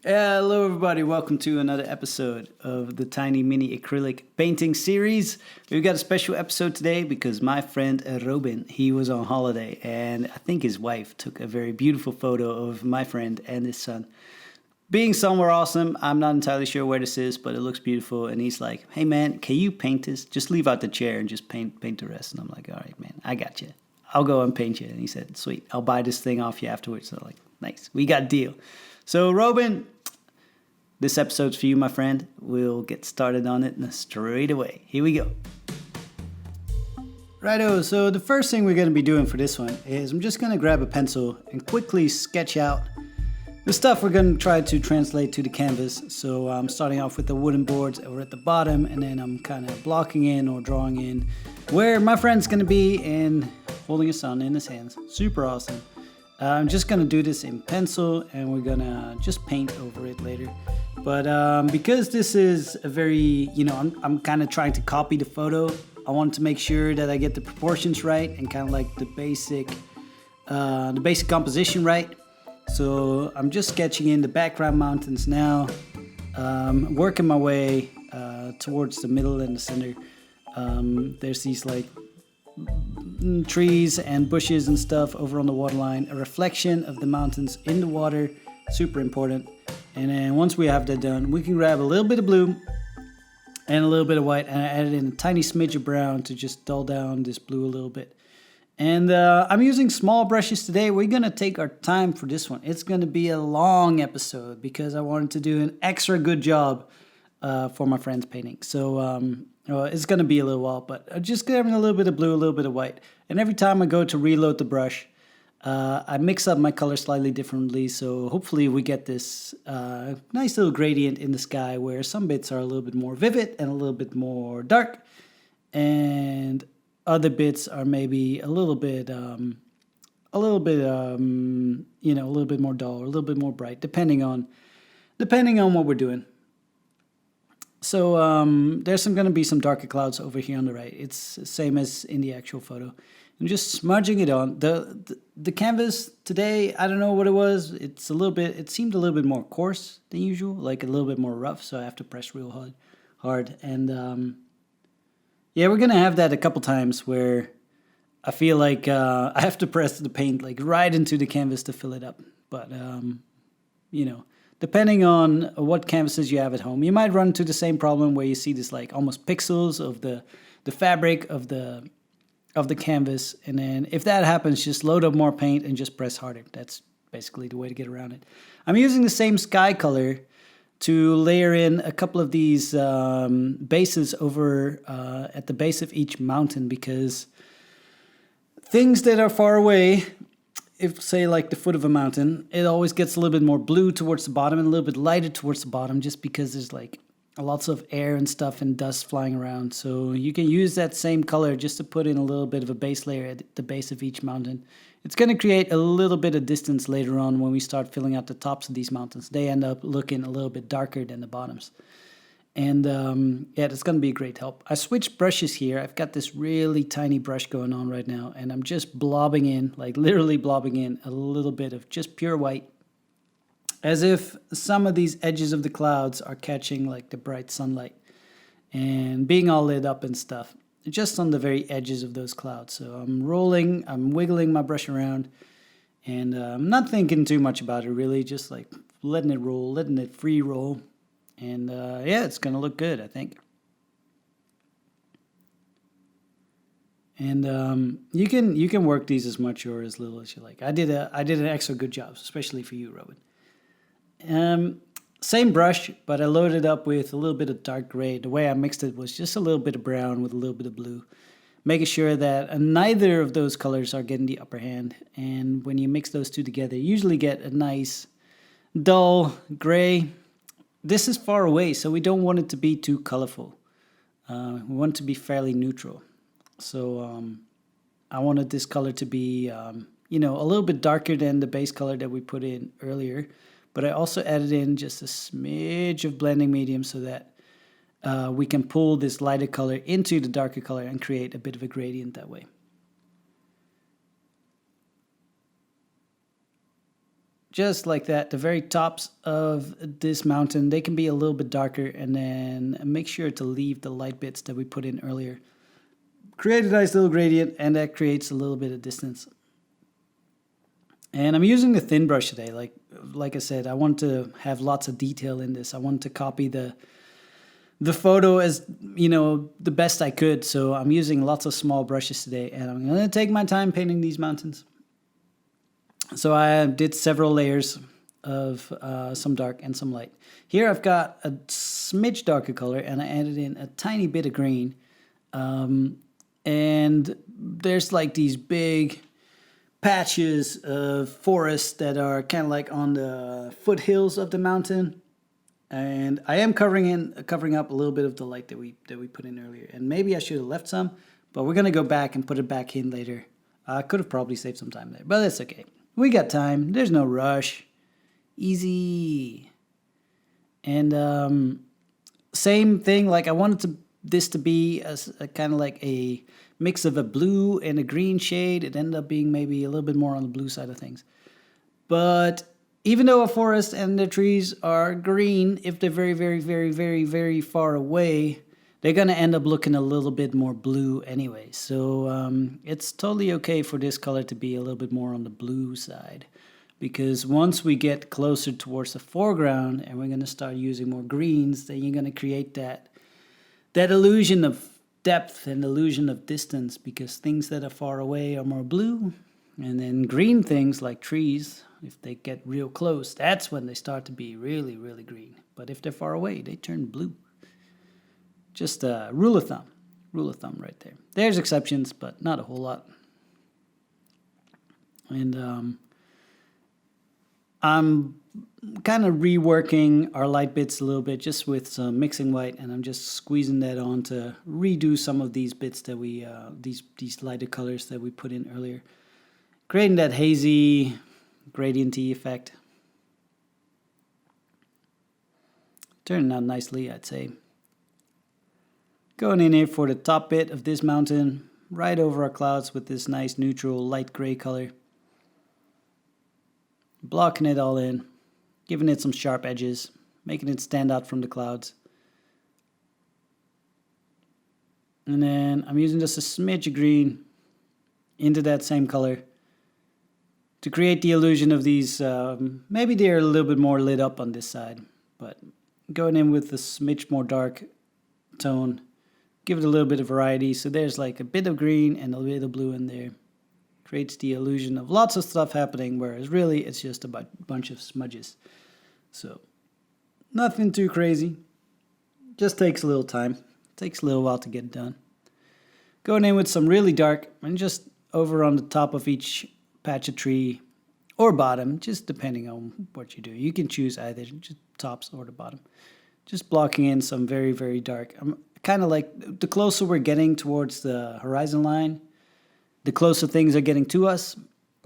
Hello, everybody. Welcome to another episode of the Tiny Mini Acrylic Painting Series. We've got a special episode today because my friend Robin, he was on holiday, and I think his wife took a very beautiful photo of my friend and his son being somewhere awesome. I'm not entirely sure where this is, but it looks beautiful. And he's like, "Hey, man, can you paint this? Just leave out the chair and just paint the rest." And I'm like, "All right, man, I got you. I'll go and paint you." And he said, "Sweet, I'll buy this thing off you afterwards." So I'm like, nice, we got a deal. So, Robin, this episode's for you, my friend. We'll get started on it straight away. Here we go. Righto, so the first thing we're going to be doing for this one is I'm just going to grab a pencil and quickly sketch out the stuff we're going to try to translate to the canvas. So I'm starting off with the wooden boards over at the bottom, and then I'm kind of blocking in or drawing in where my friend's going to be and holding his son in his hands. Super awesome. I'm just going to do this in pencil, and we're going to just paint over it later. But because this is a very, I'm kind of trying to copy the photo. I want to make sure that I get the proportions right and kind of like the basic composition right. So I'm just sketching in the background mountains now, working my way towards the middle and the center. There's these like trees and bushes and stuff over on the waterline, a reflection of the mountains in the water, super important. And then once we have that done, we can grab a little bit of blue and a little bit of white, and I added in a tiny smidge of brown to just dull down this blue a little bit. And I'm using small brushes today. We're going to take our time for this one. It's going to be a long episode because I wanted to do an extra good job for my friend's painting. So it's going to be a little while, but just grabbing a little bit of blue, a little bit of white. And every time I go to reload the brush, I mix up my color slightly differently. So hopefully we get this nice little gradient in the sky where some bits are a little bit more vivid and a little bit more dark. And other bits are maybe a little bit more dull or a little bit more bright, depending on what we're doing. So there's going to be some darker clouds over here on the right. It's the same as in the actual photo. I'm just smudging it on. The canvas today, I don't know what it was. It seemed a little bit more coarse than usual, like a little bit more rough. So I have to press real hard. And yeah, we're gonna have that a couple times where I feel like I have to press the paint like right into the canvas to fill it up. But depending on what canvases you have at home, you might run into the same problem where you see this like almost pixels of the fabric of the canvas. And then if that happens, just load up more paint and just press harder. That's basically the way to get around it. I'm using the same sky color to layer in a couple of these bases over at the base of each mountain, because things that are far away, if say like the foot of a mountain, it always gets a little bit more blue towards the bottom and a little bit lighter towards the bottom, just because there's like lots of air and stuff and dust flying around. So you can use that same color just to put in a little bit of a base layer at the base of each mountain. It's going to create a little bit of distance later on when we start filling out the tops of these mountains. They end up looking a little bit darker than the bottoms. And yeah, that's going to be a great help. I switched brushes here. I've got this really tiny brush going on right now, and I'm just blobbing in, like literally blobbing in a little bit of just pure white, as if some of these edges of the clouds are catching like the bright sunlight and being all lit up and stuff, just on the very edges of those clouds. So I'm wiggling my brush around, and I'm not thinking too much about it really, just like letting it roll, letting it free roll. And yeah, it's going to look good, I think. And you can work these as much or as little as you like. I did an extra good job, especially for you, Robin. Same brush, but I loaded up with a little bit of dark gray. The way I mixed it was just a little bit of brown with a little bit of blue, making sure that neither of those colors are getting the upper hand. And when you mix those two together, you usually get a nice dull gray. This is far away, so we don't want it to be too colorful. We want it to be fairly neutral. So I wanted this color to be, a little bit darker than the base color that we put in earlier. But I also added in just a smidge of blending medium so that we can pull this lighter color into the darker color and create a bit of a gradient that way. just like that. The very tops of this mountain, they can be a little bit darker, and then make sure to leave the light bits that we put in earlier. Create a nice little gradient, and that creates a little bit of distance. And I'm using the thin brush today. Like I said, I want to have lots of detail in this. I want to copy the photo as, the best I could. So I'm using lots of small brushes today, and I'm going to take my time painting these mountains. So I did several layers of some dark and some light. Here I've got a smidge darker color, and I added in a tiny bit of green. And there's like these big patches of forest that are kind of like on the foothills of the mountain. And I am covering up a little bit of the light that we put in earlier. And maybe I should have left some, but we're going to go back and put it back in later. I could have probably saved some time there, but that's okay. We got time. There's no rush. Easy. And same thing, like I wanted this to be a kind of like a mix of a blue and a green shade. It ended up being maybe a little bit more on the blue side of things. But even though a forest and the trees are green, if they're very, very, very, very, very far away, they're going to end up looking a little bit more blue anyway. So it's totally okay for this color to be a little bit more on the blue side. Because once we get closer towards the foreground and we're going to start using more greens, then you're going to create that illusion of depth and illusion of distance, because things that are far away are more blue. And then green things like trees, if they get real close, that's when they start to be really, really green. But if they're far away, they turn blue. Just a rule of thumb right there. There's exceptions, but not a whole lot. And I'm kind of reworking our light bits a little bit, just with some mixing white, and I'm just squeezing that on to redo some of these bits that we, these lighter colors that we put in earlier. Creating that hazy, gradient-y effect. Turning out nicely, I'd say. Going in here for the top bit of this mountain, right over our clouds with this nice neutral light gray color. Blocking it all in, giving it some sharp edges, making it stand out from the clouds. And then I'm using just a smidge of green into that same color to create the illusion of these, maybe they're a little bit more lit up on this side, but going in with a smidge more dark tone, give it a little bit of variety. So there's like a bit of green and a bit of blue in there. Creates the illusion of lots of stuff happening, whereas really it's just a bunch of smudges. So nothing too crazy. Just takes a little time. Takes a little while to get done. Going in with some really dark and just over on the top of each patch of tree or bottom, just depending on what you do. You can choose either just tops or the bottom. Just blocking in some very, very dark. I'm kind of like, the closer we're getting towards the horizon line, the closer things are getting to us.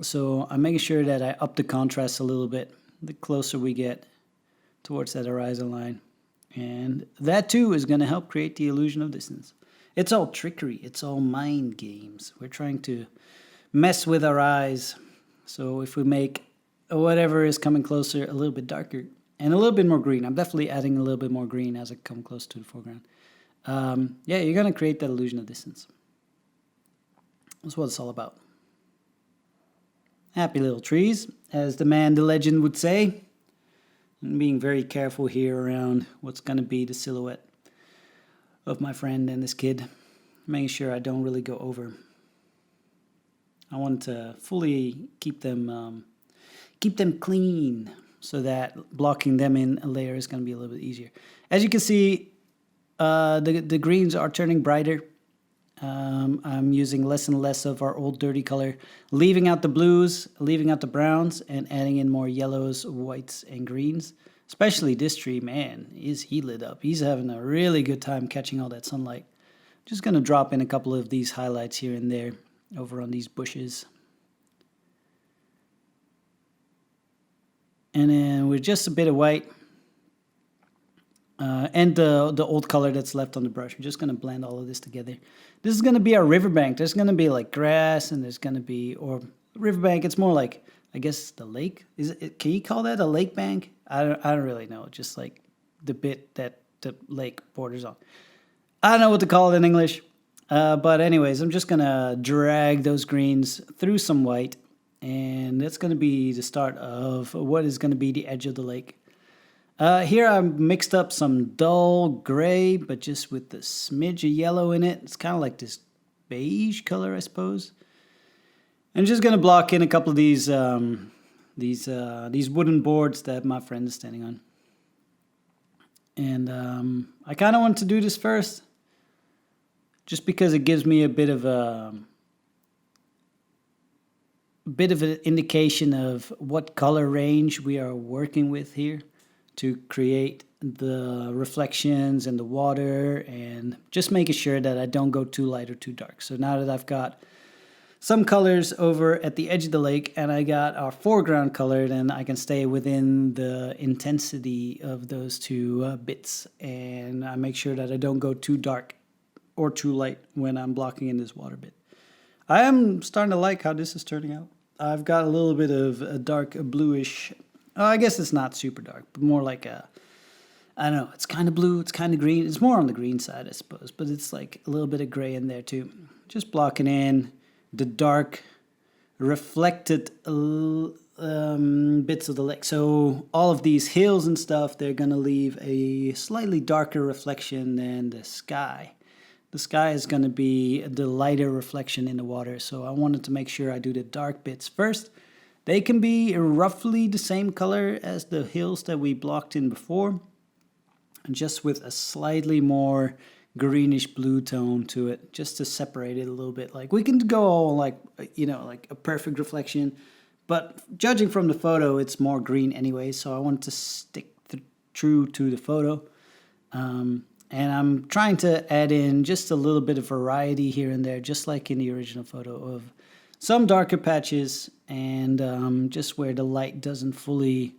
So I'm making sure that I up the contrast a little bit the closer we get towards that horizon line. And that too is going to help create the illusion of distance. It's all trickery. It's all mind games. We're trying to mess with our eyes. So if we make whatever is coming closer a little bit darker and a little bit more green, I'm definitely adding a little bit more green as I come close to the foreground. Yeah, you're going to create that illusion of distance. That's what it's all about. Happy little trees, as the man, the legend would say. I'm being very careful here around what's going to be the silhouette of my friend and this kid. Making sure I don't really go over. I want to fully keep them clean, so that blocking them in a layer is going to be a little bit easier. As you can see, the greens are turning brighter. I'm using less and less of our old dirty color, leaving out the blues, leaving out the browns, and adding in more yellows, whites, and greens. Especially this tree, man, is he lit up. He's having a really good time catching all that sunlight. Just going to drop in a couple of these highlights here and there over on these bushes. And then with just a bit of white, and the old color that's left on the brush. We're just going to blend all of this together. This is going to be our riverbank. There's going to be like grass, and there's going to be, or riverbank, it's more like I guess the lake. Can you call that a lake bank? I don't really know. Just like the bit that the lake borders on. I don't know what to call it in English. But anyways, I'm just gonna drag those greens through some white, and that's gonna be the start of what is gonna be the edge of the lake. Here I mixed up some dull gray, but just with the smidge of yellow in it. It's kind of like this beige color, I suppose. I'm just gonna block in a couple of these wooden boards that my friend is standing on. And I kind of want to do this first, just because it gives me a bit of an indication of what color range we are working with here to create the reflections and the water, and just making sure that I don't go too light or too dark. So now that I've got some colors over at the edge of the lake and I got our foreground colored, and I can stay within the intensity of those two bits, and I make sure that I don't go too dark or too light when I'm blocking in this water bit. I am starting to like how this is turning out. I've got a little bit of a dark bluish, I guess it's not super dark, but more like I don't know, it's kind of blue, it's kind of green. It's more on the green side, I suppose, but it's like a little bit of gray in there too. Just blocking in the dark reflected bits of the lake. So all of these hills and stuff, they're going to leave a slightly darker reflection than the sky. The sky is going to be the lighter reflection in the water. So I wanted to make sure I do the dark bits first. They can be roughly the same color as the hills that we blocked in before, and just with a slightly more greenish blue tone to it, just to separate it a little bit. Like, we can go all like, you know, like a perfect reflection, but judging from the photo, it's more green anyway, so I want to stick true to the photo. And I'm trying to add in just a little bit of variety here and there, just like in the original photo, of some darker patches, and just where the light doesn't fully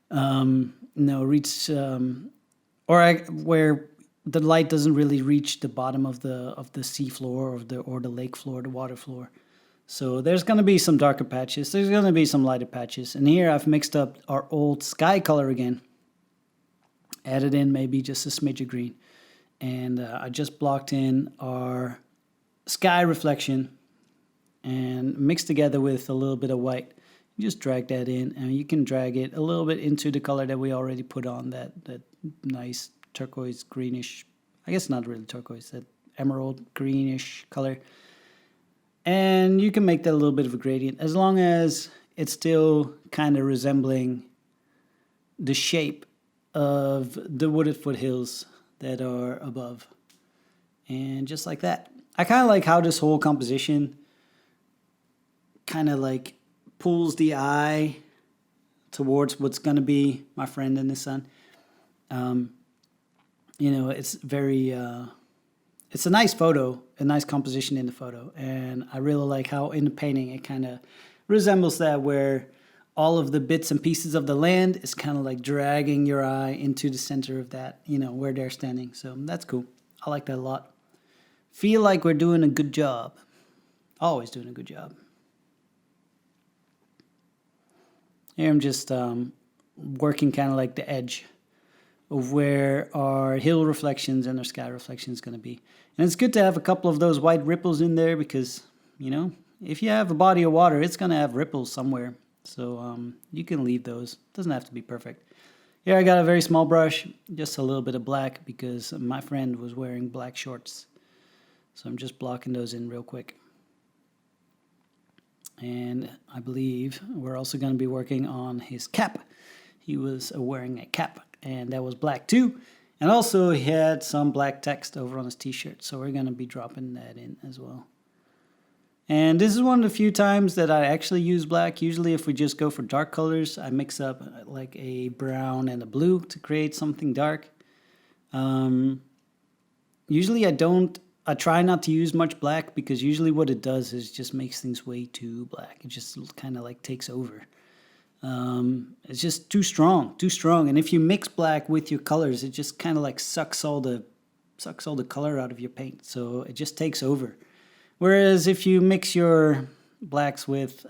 reach, where the light doesn't really reach the bottom of the sea floor or the lake floor, the water floor. So there's going to be some darker patches. There's going to be some lighter patches. And here I've mixed up our old sky color again. Added in maybe just a smidge of green. And I just blocked in our sky reflection and mixed together with a little bit of white. You just drag that in, and you can drag it a little bit into the color that we already put on, that nice turquoise greenish, I guess not really turquoise, that emerald greenish color. And you can make that a little bit of a gradient, as long as it's still kind of resembling the shape of the wooded foothills that are above. And just like that. I kind of like how this whole composition kind of like pulls the eye towards what's going to be my friend and his son. It's very, it's a nice photo, a nice composition in the photo. And I really like how in the painting it kind of resembles that, where all of the bits and pieces of the land is kind of like dragging your eye into the center of that, where they're standing. So that's cool. I like that a lot. Feel like we're doing a good job. Always doing a good job. Here I'm just working kind of like the edge of where our hill reflections and our sky reflection is going to be. And it's good to have a couple of those white ripples in there because, if you have a body of water, it's going to have ripples somewhere. So you can leave those. It doesn't have to be perfect. Here I got a very small brush, just a little bit of black because my friend was wearing black shorts. So I'm just blocking those in real quick. And I believe we're also going to be working on his cap. He was wearing a cap, and that was black too. And also he had some black text over on his t-shirt, so we're going to be dropping that in as well. And this is one of the few times that I actually use black. Usually if we just go for dark colors, I mix up like a brown and a blue to create something dark. Usually I try not to use much black, because usually what it does is just makes things way too black. It just kind of like takes over. It's just too strong. And if you mix black with your colors, it just kind of like sucks all the color out of your paint. So it just takes over. Whereas if you mix your blacks with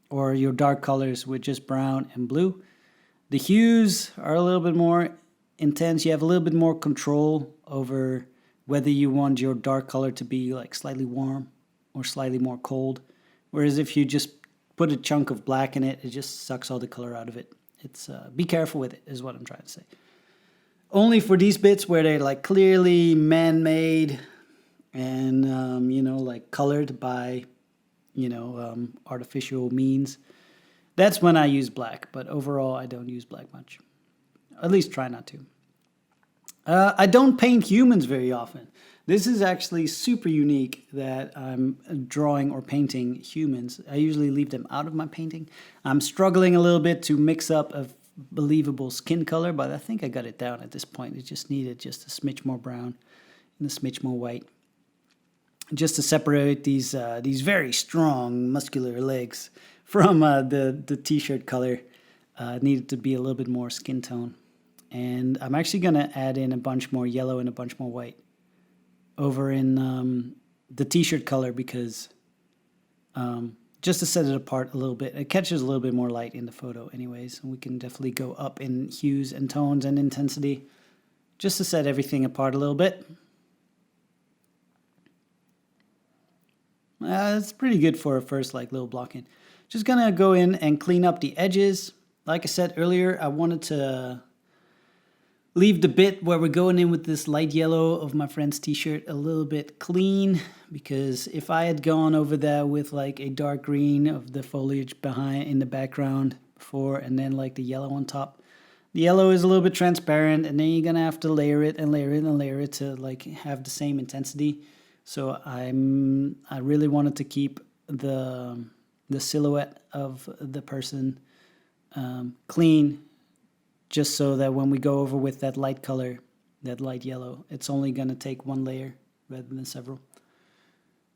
or your dark colors with just brown and blue. The hues are a little bit more intense. You have a little bit more control over whether you want your dark color to be like slightly warm or slightly more cold. Whereas if you just put a chunk of black in it, it just sucks all the color out of it. It's be careful with it is what I'm trying to say. Only for these bits where they're like clearly man-made and like colored by artificial means. That's when I use black, but overall I don't use black much. At least try not to. I don't paint humans very often. This is actually super unique that I'm drawing or painting humans. I usually leave them out of my painting. I'm struggling a little bit to mix up a believable skin color, but I think I got it down at this point. It just needed just a smidge more brown and a smidge more white, just to separate these very strong muscular legs from the t-shirt color. Needed to be a little bit more skin tone. And I'm actually going to add in a bunch more yellow and a bunch more white over in the t-shirt color because just to set it apart a little bit. It catches a little bit more light in the photo anyways, and we can definitely go up in hues and tones and intensity just to set everything apart a little bit. It's pretty good for a first little block in. Just gonna go in and clean up the edges. Like I said earlier, I wanted to leave the bit where we're going in with this light yellow of my friend's t-shirt a little bit clean, because if I had gone over that with like a dark green of the foliage behind in the background before and then like the yellow on top, the yellow is a little bit transparent and then you're gonna have to layer it and layer it and layer it to like have the same intensity. So I really wanted to keep the silhouette of the person clean, just so that when we go over with that light color, that light yellow, it's only going to take one layer rather than several.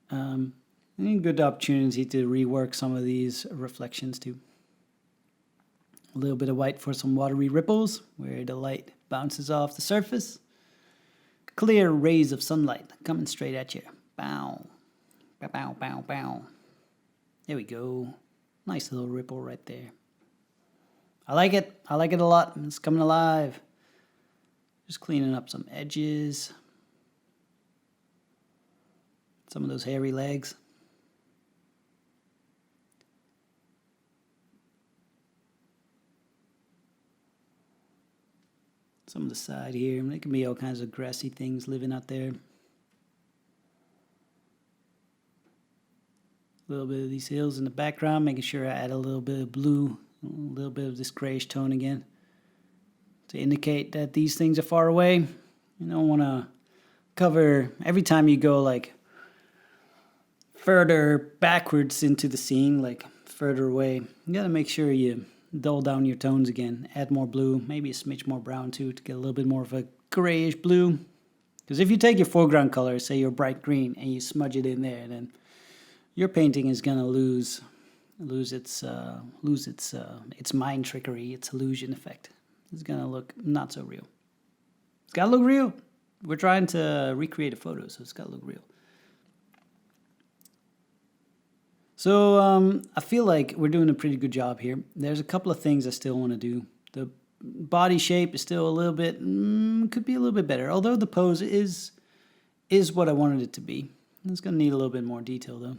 And a good opportunity to rework some of these reflections too. A little bit of white for some watery ripples where the light bounces off the surface. Clear rays of sunlight coming straight at you. Bow. Bow, bow, bow, bow. There we go. Nice little ripple right there. I like it. I like it a lot. It's coming alive. Just cleaning up some edges. Some of those hairy legs. Some of the side here. There can be all kinds of grassy things living out there. A little bit of these hills in the background, making sure I add a little bit of blue, a little bit of this grayish tone again to indicate that these things are far away. You don't want to cover, every time you go like further backwards into the scene, like further away, you got to make sure you dull down your tones again, add more blue, maybe a smidge more brown too to get a little bit more of a grayish blue. Because if you take your foreground color, say your bright green, and you smudge it in there, then your painting is gonna lose its mind trickery, its illusion effect. It's gonna look not so real. It's gotta look real. We're trying to recreate a photo, so it's gotta look real. So I feel like we're doing a pretty good job here. There's a couple of things I still want to do. The body shape is still a little bit, could be a little bit better. Although the pose is what I wanted it to be. It's gonna need a little bit more detail though.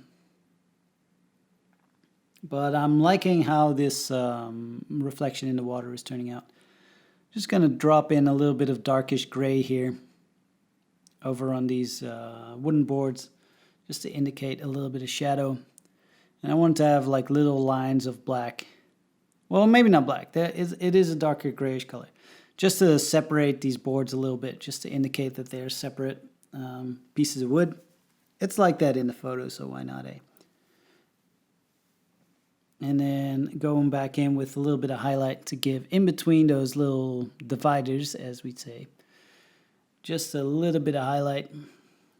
But I'm liking how this reflection in the water is turning out. Just going to drop in a little bit of darkish gray here over on these wooden boards just to indicate a little bit of shadow. And I want to have like little lines of black. Well, maybe not black. It is a darker grayish color. Just to separate these boards a little bit, just to indicate that they're separate pieces of wood. It's like that in the photo, so why not, eh? And then going back in with a little bit of highlight to give in between those little dividers, as we'd say. Just a little bit of highlight.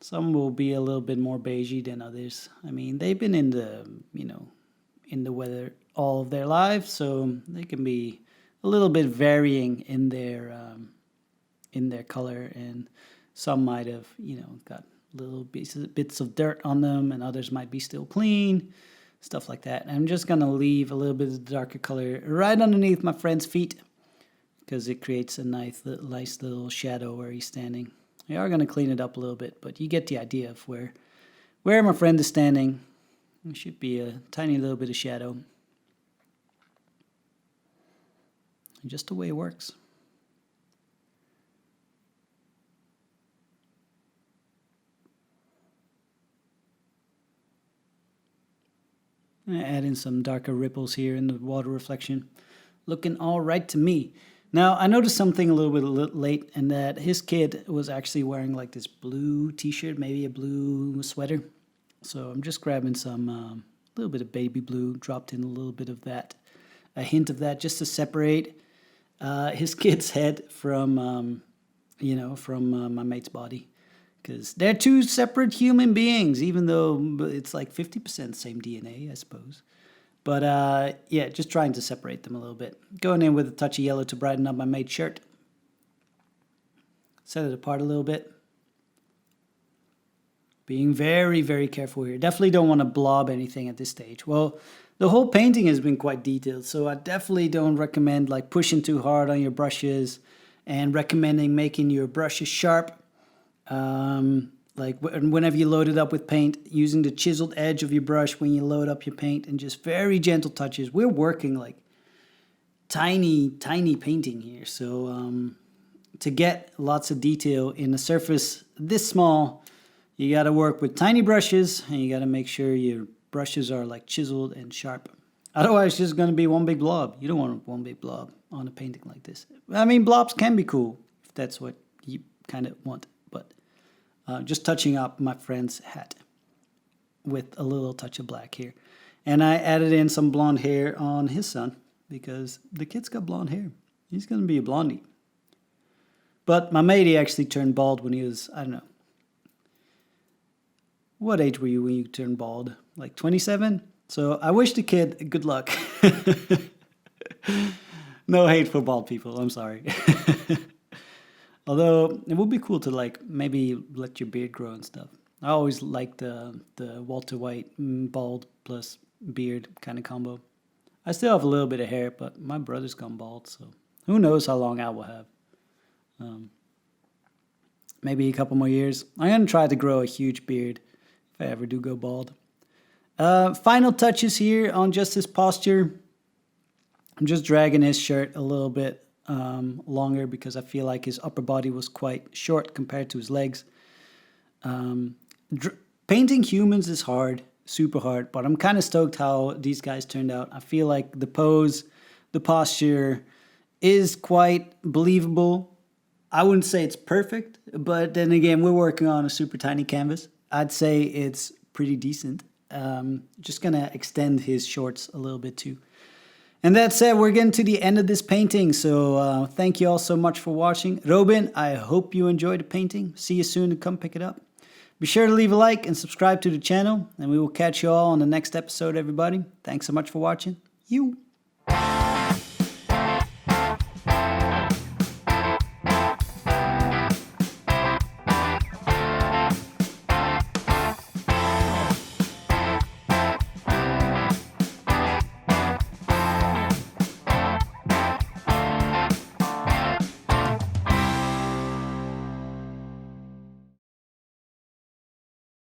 Some will be a little bit more beigey than others. I mean, they've been in the, in the weather all of their lives, so they can be a little bit varying in their color, and some might have, got little bits of dirt on them, and others might be still clean. stuff like that. And I'm just gonna leave a little bit of the darker color right underneath my friend's feet because it creates a nice little shadow where he's standing. We are gonna clean it up a little bit, but you get the idea of where my friend is standing. There should be a tiny little bit of shadow. And just the way it works. Add in some darker ripples here in the water reflection. Looking all right to me. Now, I noticed something a little bit late, and that his kid was actually wearing like this blue t-shirt, maybe a blue sweater. So I'm just grabbing some, little bit of baby blue, dropped in a little bit of that, a hint of that, just to separate his kid's head from, my mate's body. Because they're two separate human beings, even though it's like 50% same DNA, I suppose. But yeah, just trying to separate them a little bit. Going in with a touch of yellow to brighten up my mate's shirt. Set it apart a little bit. Being very, very careful here. Definitely don't want to blob anything at this stage. Well, the whole painting has been quite detailed, so I definitely don't recommend like pushing too hard on your brushes and recommending making your brushes sharp. Like whenever you load it up with paint, using the chiseled edge of your brush when you load up your paint and just very gentle touches. We're working like tiny painting here. So to get lots of detail in a surface this small, you got to work with tiny brushes and you got to make sure your brushes are like chiseled and sharp. Otherwise, it's just going to be one big blob. You don't want one big blob on a painting like this. I mean, blobs can be cool if that's what you kind of want. But just touching up my friend's hat with a little touch of black here. And I added in some blonde hair on his son because the kid's got blonde hair. He's going to be a blondie. But my mate, he actually turned bald when he was, I don't know. What age were you when you turned bald? Like 27? So I wish the kid good luck. No hate for bald people, I'm sorry. Although it would be cool to like maybe let your beard grow and stuff. I always liked the Walter White bald plus beard kind of combo. I still have a little bit of hair, but my brother's gone bald, so who knows how long I will have. Maybe a couple more years. I'm going to try to grow a huge beard if I ever do go bald. Final touches here on just his posture. I'm just dragging his shirt a little bit longer because I feel like his upper body was quite short compared to his legs. Painting humans is hard, super hard, but I'm kind of stoked how these guys turned out. I feel like the pose, the posture is quite believable. I wouldn't say it's perfect, but then again, we're working on a super tiny canvas. I'd say it's pretty decent. Just gonna extend his shorts a little bit too. And that said, we're getting to the end of this painting, so thank you all so much for watching. Robin, I hope you enjoyed the painting. See you soon and come pick it up. Be sure to leave a like and subscribe to the channel, and we will catch you all on the next episode, everybody. Thanks so much for watching. You.